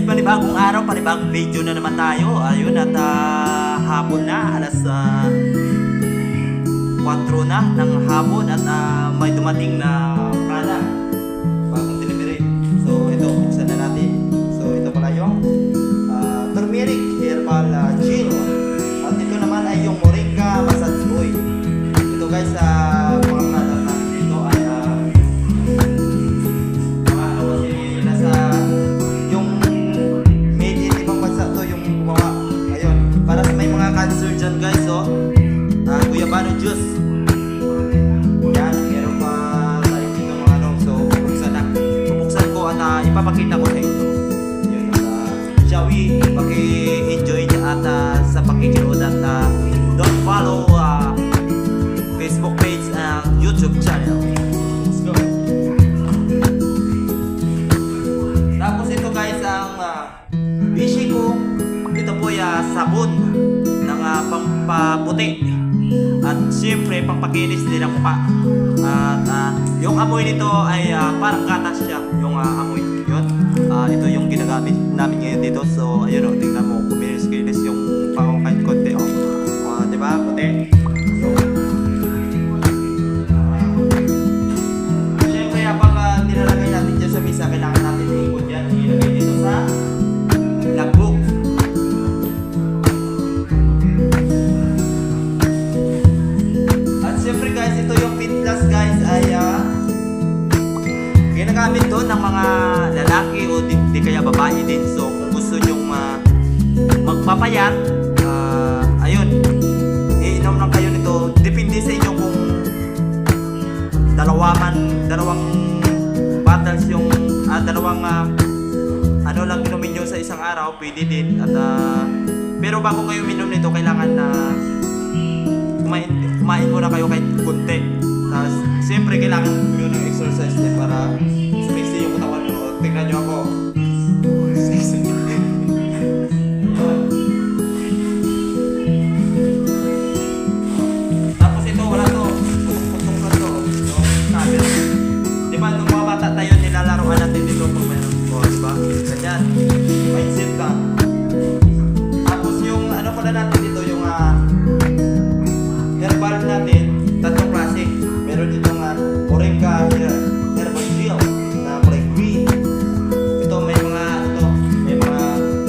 Panibagong araw, panibagong video na naman tayo. Ayun at hapon na, alas 4 na ng hapon at may dumating na product, bagong delivery. So ito, buksan na natin. So ito pala yung turmeric herbal gel. At ito naman ay yung moringa massage oil. Ito guys, mga product natin dito ay mga ano kasi nasa yung made in ibang bansa to yung gumawa. Ayun, para sa may mga cancer dyan guys, oh, guyabano juice. Yan, meron pa tayo dito mga ano. So bubuksan na, bubuksan ko at ipapakita ko sa inyo. Yun, Shawi, paki-enjoy niya at sa pakikinood at don't follow Facebook page and YouTube channel. Let's go. Tapos ito guys ang bishi ko. Ito po ay sabon ng pampaputi at siyempre pampakinis din ang mukha. At yung amoy nito ay parang gatas siya. Yung amoy yun. Ito yung ginagamit namin ngayon dito. So ayun o, tingnan mo, kuminis-kinis yung pako kahit konti o. Diba? Puti. So siyempre habang nilalagay natin dyan sa misa, kailangan natin iikot yan. Ilagay dito sa lagbook. At siyempre guys, ito yung Fit Plus guys ay ginagamit doon ng mga lalaki o di kaya babae din. So kung gusto nyong magpapayat, ayun, iinom lang kayo nito. Depende sa inyo kung dalawang bottles yung dalawang ano lang inumin nyo sa isang araw, pwede din. At pero bago kayo minom nito, kailangan na kumain muna kayo kahit kunti. Tapos siyempre kailangan nyo ng exercise din para sumiksi yung katawan nyo. Tingnan nyo ako. Tapos ito, wala to. Putong ka to. Sabi, di ba nung mga bata tayo, nilalaroan natin dito kung meron. Diba? Ganyan. Mindset ka. Tapos yung ano pala natin dito, yung herbal natin, tatlong klase. Meron ditong moringa herbal gel na kulay green. Ito may mga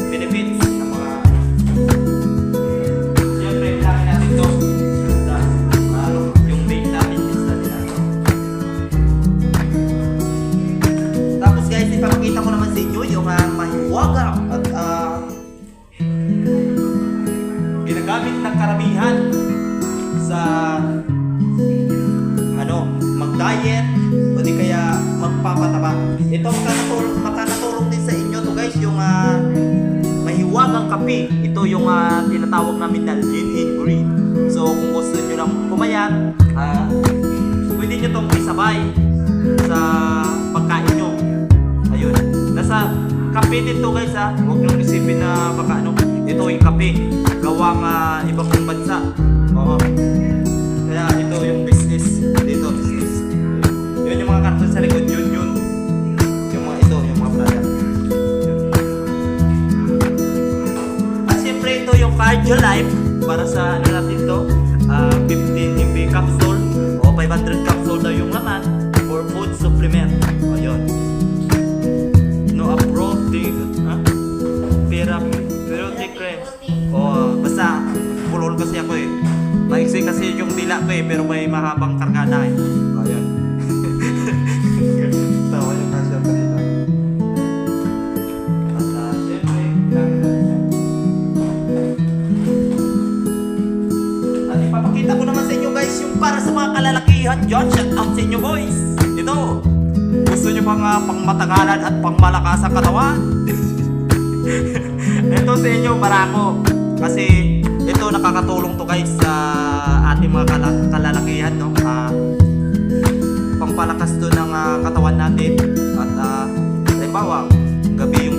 benefits na mga siyempre kailangan natin ito. Yung date natin is natin natin. Tapos guys, ipapakita ko naman sa inyo yung mahiwaga at ginagamit ng karamihan sa mag-diet o di kaya magpapataba. Ito makakatulong din sa inyo to guys, yung mahiwagang kape. Ito yung tinatawag namin na lean in green. So kung gusto nyo lang pumayat, pwede nyo itong isabay sa pagkain nyo. Ayun, nasa kape din to guys, huwag nyo isipin na baka ano, ito yung kape gawang ibang bansa. Oo. Kaya ito yung business dito, business. Yun yung mga karton sa likod, yun. Yung mga ito, yung mga product. At siyempre ito yung Cardio Life para sa ano natin to, 15 mb capsule o 500 capsule daw yung laman for food supplement. O yun. No approved therapeutic creams. O basta pulol kasi ako eh. Maiksi kasi yung dila ko eh, pero may mahabang kargada eh. Ayan. Tawa yung kasya pa dito. At siyempre, at ipapakita ko naman sa inyo guys yung para sa mga kalalakihan dyan. Shout out sa inyo boys. Ito, gusto nyo pang pangmatagalan at pangmalakas ang katawan? Ito sa inyo para ako. Kasi ito nakakatulong to guys sa ating mga kalalakihan, no? Pampalakas to ng katawan natin. At halimbawa, gabi yung